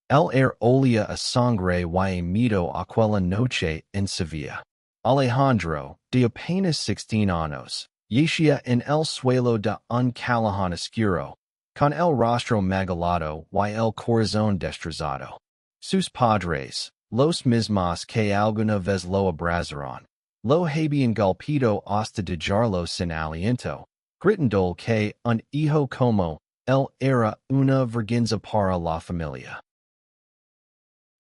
El olía a sangre y miedo aquella noche en Sevilla. Alejandro, de apenas 16 años, yacía en el suelo de un callejón oscuro, con el rostro magalado y el corazón destrozado. Sus padres, los mismos que alguna vez lo abrazaron, lo habían golpeado hasta dejarlo sin aliento, gritando que un hijo como él era una vergüenza para la familia.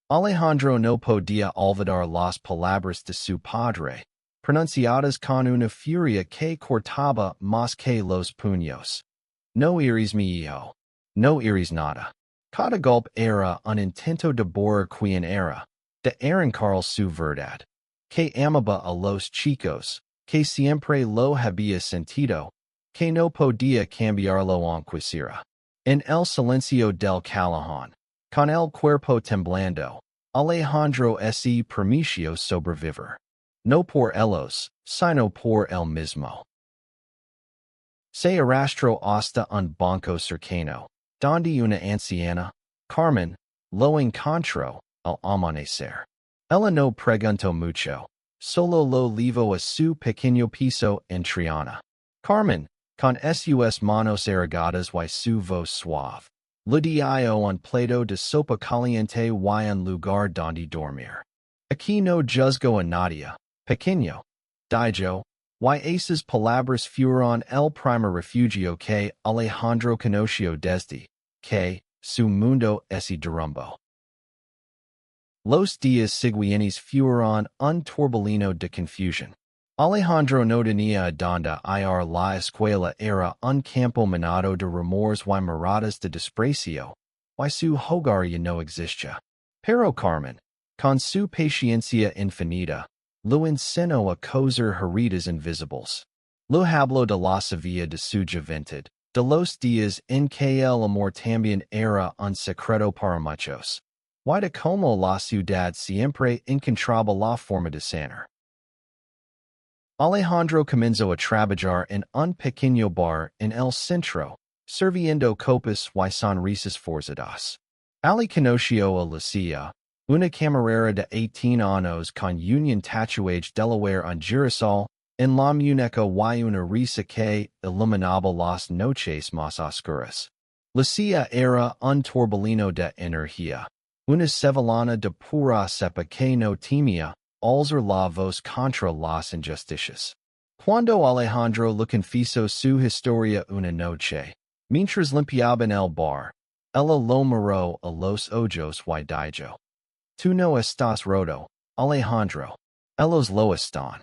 Alejandro no podía olvidar las palabras de su padre, pronunciadas con una furia que cortaba más que los puños. No eres mi hijo. No eres nada. Cada golpe era un intento de borrar quien era, de arrancar su verdad. Que amaba a los chicos, que siempre lo había sentido, que no podía cambiarlo aunque quisiera. En el silencio del callejón, con el cuerpo temblando, Alejandro se permitió sobrevivir. No por ellos, sino por él mismo. Se arrastró hasta un banco cercano, donde una anciana, Carmen, lo encontró al amanecer. Ella no preguntó mucho, solo lo llevó a su pequeño piso en Triana. Carmen, con sus manos arrugadas y su voz suave, le dio un plato de sopa caliente y un lugar donde dormir. Aquí no juzgo a nadie, pequeño, dijo, y esas palabras fueron el primer refugio que Alejandro conoció desde que su mundo se derrumbó. Los días siguientes fueron un torbellino de confusión. Alejandro no tenía donde ir, la escuela era un campo minado de rumores y miradas de desprecio, y su hogar ya no existía. Pero Carmen, con su paciencia infinita, lo enseñó a coser heridas invisibles. Lo habló de la Sevilla de su juventud, de los días en que el amor también era un secreto para muchos, y de cómo la ciudad siempre encontraba la forma de sanar. Alejandro comenzó a trabajar en un pequeño bar en el centro, sirviendo copas y sonrisas forzadas. Ali conoció a Lucia, una camarera de 18 años con union tatuage Delaware en girasol, en la muñeca y una risa que iluminaba las noches más oscuras. Lucia era un torbellino de energía, una sevillana de pura cepa que no temía alzar la voz contra las injusticias. Cuando Alejandro le confesó su historia una noche, mientras limpiaban el bar, ella lo miró a los ojos y dijo: "Tú no estás roto, Alejandro. Ellos lo están."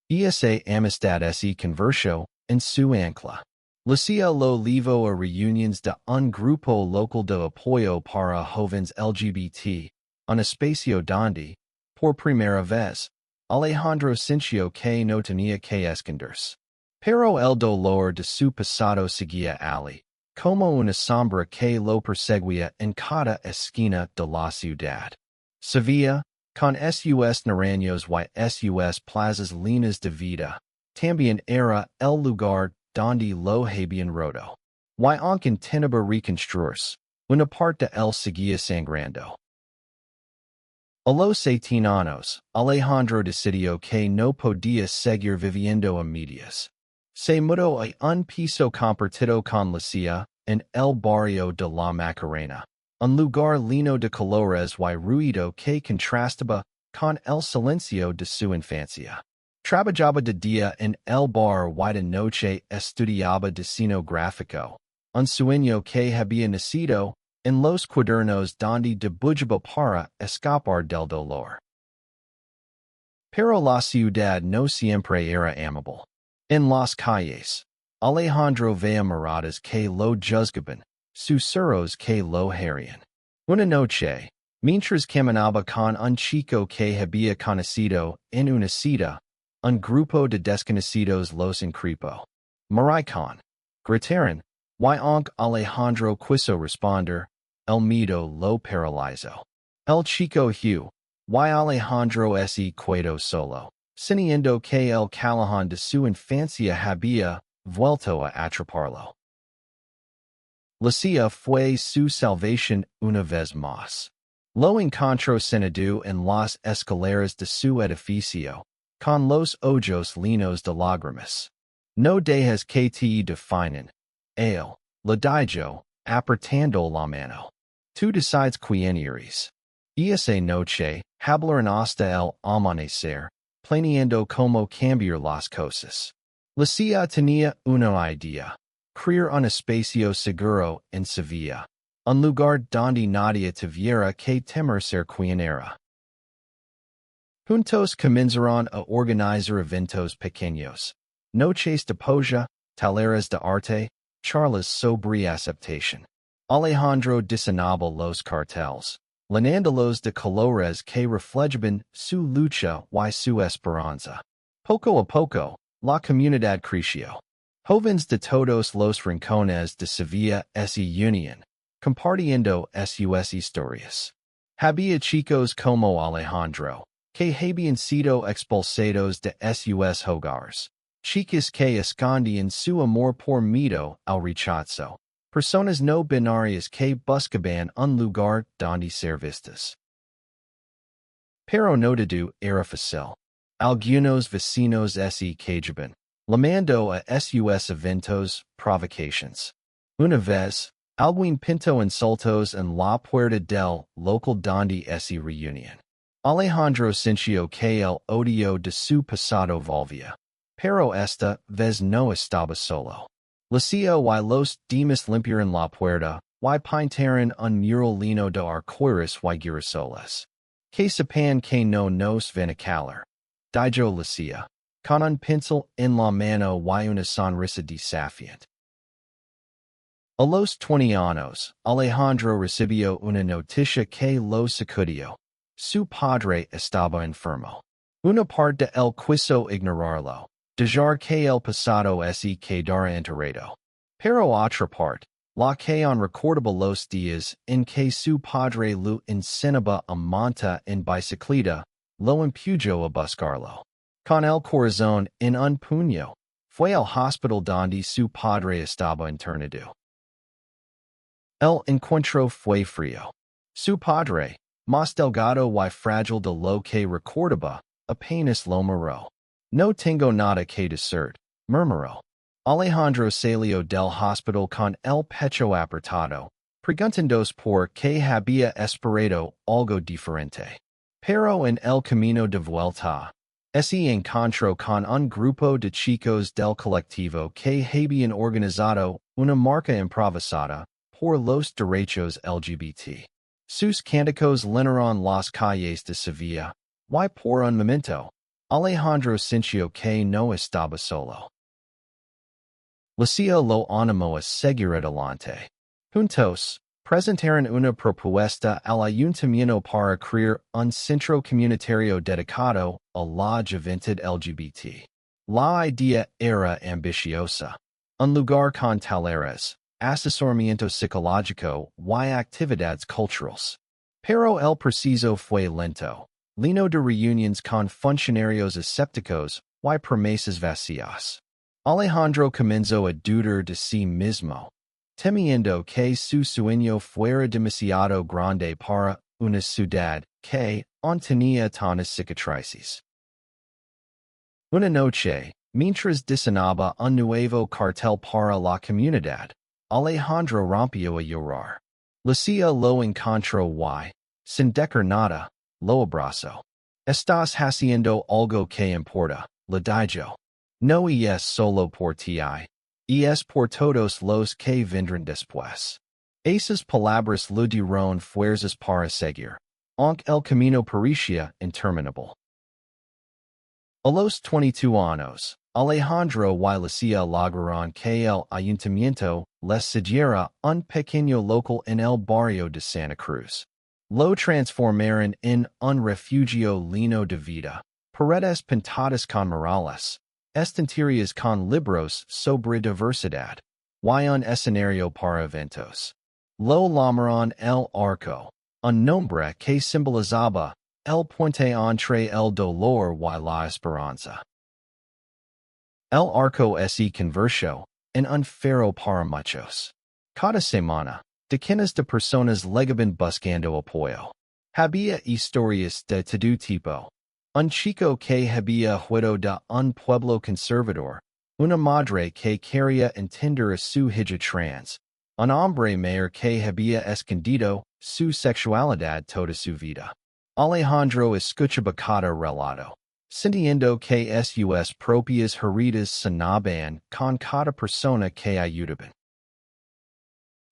Esa amistad se convirtió en su ancla. Lucia lo llevó a reuniones de un grupo local de apoyo para jóvenes LGBT, un espacio donde, por primera vez, Alejandro sintió que no tenía que esconderse. Pero el dolor de su pasado seguía Ali, como una sombra que lo perseguía en cada esquina de la ciudad. Sevilla, con sus naranjos y sus plazas llenas de vida, también era el lugar donde lo habían roto. Y aunque intentaba reconstruirse, una parte de él seguía sangrando. A los 18 años, Alejandro decidió que no podía seguir viviendo a medias. Se mudó a un piso compartido con Lucia en el barrio de la Macarena, un lugar lleno de colores y ruido que contrastaba con el silencio de su infancia. Trabajaba de día en el bar y de noche estudiaba diseño gráfico, un sueño que había nacido en los cuadernos donde dibujaba para escapar del dolor. Pero la ciudad no siempre era amable. En las calles, Alejandro veía miradas que lo juzgaban, susurros que lo herían. Una noche, mientras caminaba con un chico que había conocido en una cita, un grupo de desconocidos los increpó. Maricón, gritaron, y aunque Alejandro quiso responder, el miedo lo paralizó. El chico huyó, y Alejandro se quedó solo, sintiendo que el callejón de su infancia había vuelto a atraparlo. Lucia fue su salvación una vez más. Lo encontró sentado en las escaleras de su edificio, con los ojos llenos de lágrimas. No dejes que te definen. Él, le dijo, apretando la mano. Tú decides quién eres. Esa noche, hablaron hasta el amanecer, planeando cómo cambiar las cosas. Lucia tenía una idea. Crear un espacio seguro en Sevilla. Un lugar donde nadie tuviera que temer ser quien era. Juntos comenzaron a organizar eventos pequeños. Noches de polla, talleres de arte, charlas sobre aceptación. Alejandro diseñaba los carteles, llenándolos de colores que reflejaban su lucha y su esperanza. Poco a poco, la comunidad creció. Jóvenes de todos los rincones de Sevilla se unían, compartiendo sus historias. Había chicos como Alejandro, que habían sido expulsados de sus hogares. Chicas que escondían su amor por miedo al rechazo. Personas no binarias que buscaban un lugar donde ser vistas. Pero no todo era fácil. Algunos vecinos se quejaban, llamando a sus eventos provocations. Una vez, alguien pintó insultos en la puerta del local donde se reunían. Alejandro sintió que el odio de su pasado volvía. Pero esta vez no estaba solo. Lucia y los demás limpiaron la puerta, y pintaron un mural lleno de arcoíris y girasoles. Que sepan que no nos van a calar. Dijo Lucia, con un pincel en la mano y una sonrisa desafiante. A los 20 años, Alejandro recibió una noticia que lo sacudió. Su padre estaba enfermo. Una parte él quiso ignorarlo. Dejar que el pasado se quedara enterrado. Pero otra parte, la que on recordaba los días en que su padre lo enseñaba a montar en bicicleta, lo empujó a buscarlo. Con el corazón en un puño, fue al hospital donde su padre estaba internado. El encuentro fue frío. Su padre, más delgado y frágil de lo que recordaba, apenas lo miró. No tengo nada que decir, murmuró. Alejandro salió del hospital con el pecho apretado, preguntándose por qué había esperado algo diferente. Pero en el camino de vuelta, se encontró con un grupo de chicos del colectivo que habían organizado una marcha improvisada por los derechos LGBT. Sus cánticos llenaron las calles de Sevilla, y por un momento, Alejandro sintió que no estaba solo. Lucia lo animó a seguir adelante. Juntos, presentaron una propuesta al ayuntamiento para crear un centro comunitario dedicado a la juventud LGBT. La idea era ambiciosa. Un lugar con talleres, asesoramiento psicológico y actividades culturales. Pero el proceso fue lento. Lleno de reuniones con funcionarios escépticos y promesas vacías. Alejandro comenzó a dudar de sí mismo, temiendo que su sueño fuera demasiado grande para una ciudad que aún tenía tantas cicatrices. Una noche, mientras diseñaba un nuevo cartel para la comunidad, Alejandro rompió a llorar. Lucia lo encontró y, sin decir nada, lo abrazó. Estás haciendo algo que importa, le dijo. No es solo por ti, es por todos los que vendrán después. Esas palabras lo dieron fuerzas para seguir, aunque el camino parecía interminable. A los 22 años, Alejandro y Lucia lograron que el ayuntamiento les cediera un pequeño local en el barrio de Santa Cruz. Lo transformaron en un refugio lleno de vida, paredes pintadas con murales, estanterías con libros sobre diversidad, y un escenario para eventos. Lo llamaron el arco, un nombre que simbolizaba el puente entre el dolor y la esperanza. El arco se convirtió en un faro para muchos. Cada semana, decenas de personas legaban buscando apoyo. Había historias de todo tipo. Un chico que había huido de un pueblo conservador, una madre que quería entender a su hija trans, un hombre mayor que había escondido su sexualidad toda su vida. Alejandro escuchaba cada relato, sintiendo que sus propias heridas sanaban con cada persona que ayudaban.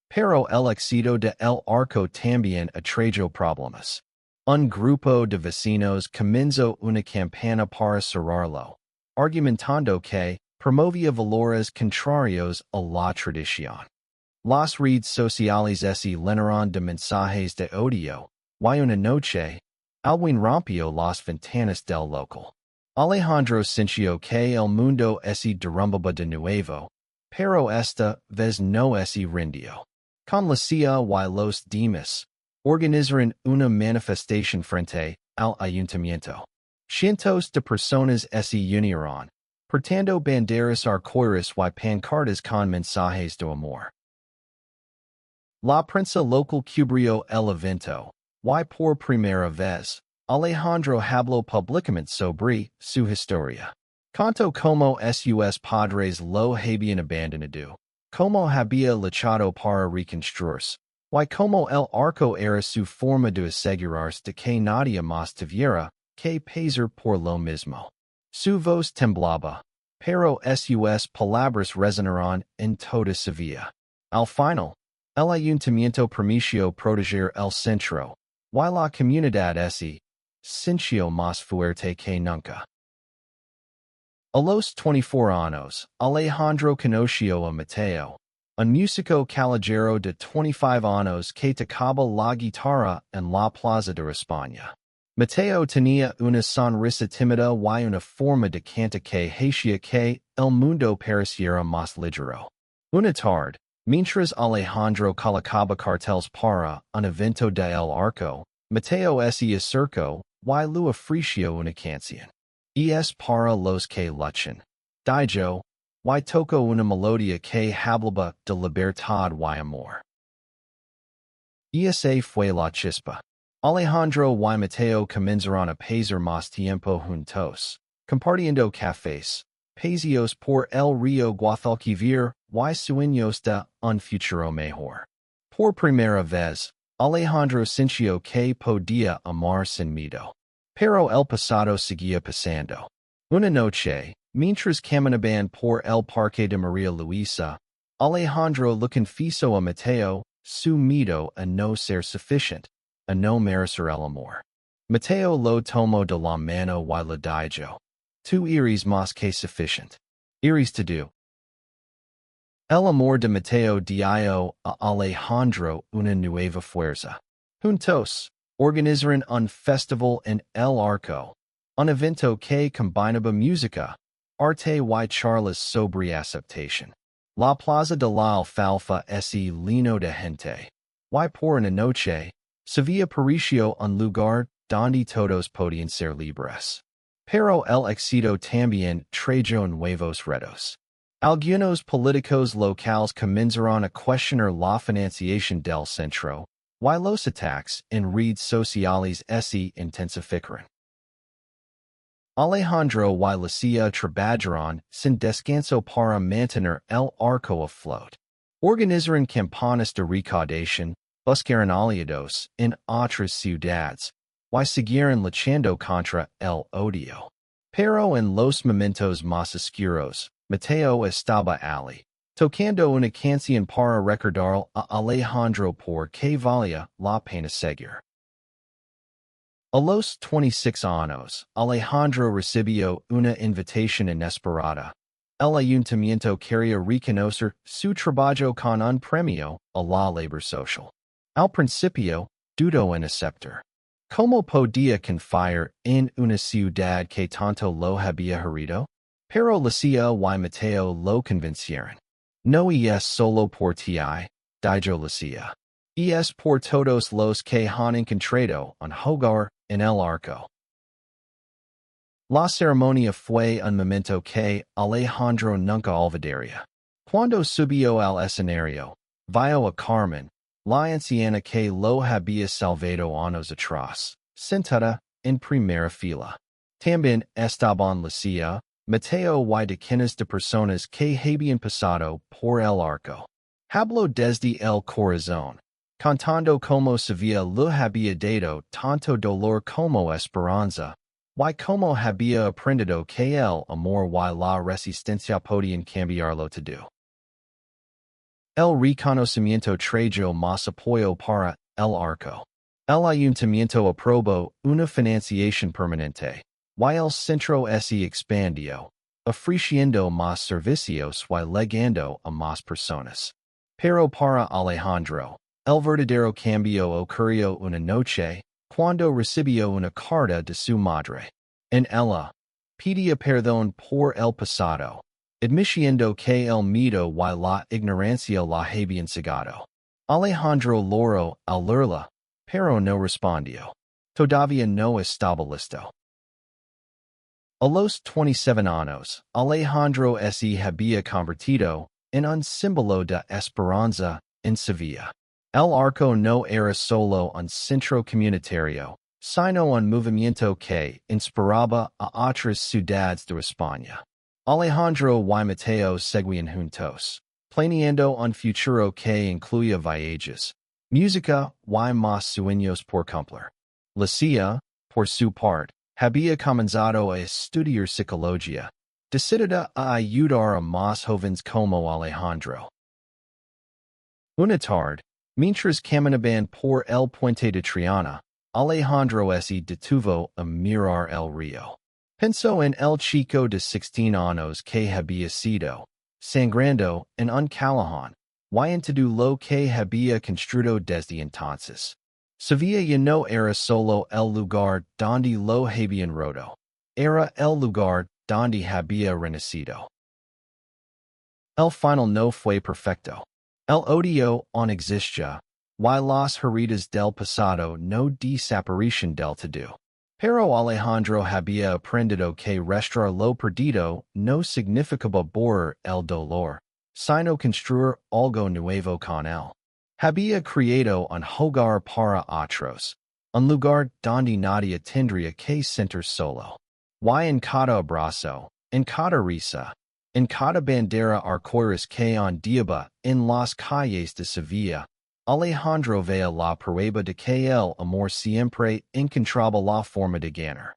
Pero el éxito de el arco también atrajo problemas. Un grupo de vecinos comenzó una campaña para cerrarlo, argumentando que promovía valores contrarios a la tradición. Las redes sociales se llenaron de mensajes de odio, y una noche, alguien rompió las ventanas del local. Alejandro sintió que el mundo se derrumbaba de nuevo, pero esta vez no se rindió. Con la CIA y los demás, organizaron una manifestación frente al ayuntamiento. Cientos de personas se unieron, portando banderas arcoíris y pancartas con mensajes de amor. La prensa local cubrió el evento, y por primera vez, Alejandro habló públicamente sobre su historia. Contó como sus padres lo habían abandonado, como había luchado para reconstruirse, y como el arco era su forma de asegurarse de que nadie más tuviera que pasar por lo mismo. Su voz temblaba, pero sus palabras resonaron en toda Sevilla. Al final, el ayuntamiento permitió proteger el centro, y la comunidad se sintió más fuerte que nunca. A los 24 años, Alejandro conoció a Mateo, un músico callejero de 25 años que tocaba la guitarra en la plaza de España. Mateo tenía una sonrisa tímida y una forma de cantar que hacía que el mundo pareciera más ligero. Una tarde, mientras Alejandro colocaba carteles para un evento de El Arco, Mateo se acercó y le ofreció una canción. Es para los que luchan. Dijo, y tocó una melodía que hablaba de libertad y amor. Esa fue la chispa. Alejandro y Mateo comenzaron a pasar más tiempo juntos, compartiendo cafés, paseos por el río Guadalquivir y sueños de un futuro mejor. Por primera vez, Alejandro sintió que podía amar sin miedo. Pero el pasado seguía pasando. Una noche, mientras caminaban por el parque de María Luisa, Alejandro le confesó a Mateo su miedo a no ser suficiente, a no merecer el amor. Mateo lo tomó de la mano y le dijo, tú eres más que suficiente. Eres todo. El amor de Mateo dio a Alejandro una nueva fuerza. Juntos, organizaron un festival en El Arco, un evento que combinaba música, arte y charlas sobre aceptación. La plaza de la Alfalfa se llenó de gente, y por una noche, Sevilla pareció un lugar donde todos podían ser libres. Pero el éxito también trajo nuevos retos. Algunos políticos locales comenzaron a cuestionar la financiación del centro, y los ataques en redes sociales se intensificaron. Alejandro y la CIA trabajaron sin descanso para mantener el arco aflote. Organizaron campañas de recaudación, buscaron aliados en otras ciudades, y siguieron luchando contra el odio. Pero en los momentos más oscuros, Mateo estaba allí, tocando una canción para recordar a Alejandro por que valía la pena seguir. A los 26 años, Alejandro recibió una invitación inesperada. El ayuntamiento quería reconocer su trabajo con un premio a la labor social. Al principio, dudó en aceptar. ¿Cómo podía confiar en una ciudad que tanto lo había herido? Pero la CIA y Mateo lo convencieron. No es solo por ti, dijo la CIA. Es por todos los que han encontrado un hogar en el arco. La ceremonia fue un momento que Alejandro nunca olvidaría. Cuando subió al escenario, Vio a Carmen, la anciana que lo había salvado años atrás, sentada en primera fila. También estaban Lucia, Mateo y decenas de personas que habían pasado por el arco. Habló desde el corazón, cantando como Sevilla lo había dado tanto dolor como esperanza, y como había aprendido que el amor y la resistencia podían cambiarlo todo. El reconocimiento trajo más apoyo para el arco. El ayuntamiento aprobó una financiación permanente, y el centro se expandió, ofreciendo más servicios y llegando a más personas. Pero para Alejandro, el verdadero cambio ocurrió una noche, cuando recibió una carta de su madre. En ella, pedía perdón por el pasado, admitiendo que el miedo y la ignorancia la habían cegado. Alejandro lloró al leerla, pero no respondió. Todavía no estaba listo. A los 27 años, Alejandro se había convertido en un símbolo de esperanza en Sevilla. El arco no era solo un centro comunitario, sino un movimiento que inspiraba a otras ciudades de España. Alejandro y Mateo seguían juntos, planeando un futuro que incluía viajes, música y más sueños por cumplir. Lucia, por su parte, había comenzado a estudiar psicología, decidida a ayudar a más jóvenes como Alejandro. Una tarde, mientras caminaban por el puente de Triana, Alejandro se detuvo a mirar el río. Pensó en el chico de 16 años que había sido, sangrando en un callejón, y en todo lo que había construido desde entonces. Sevilla ya no era solo el lugar donde lo habían roto, era el lugar donde había renacido. El final no fue perfecto. El odio aún existía, y las heridas del pasado no desaparecieron del todo. Pero Alejandro había aprendido que restaurar lo perdido no significaba borrar el dolor, sino construir algo nuevo con él. Había creado un hogar para otros, un lugar donde nadie tendría que sentir solo. Y en cada abrazo, en cada risa, en cada bandera arcoíris que ondeaba en las calles de Sevilla, Alejandro veía la prueba de que el amor siempre encontraba la forma de ganar.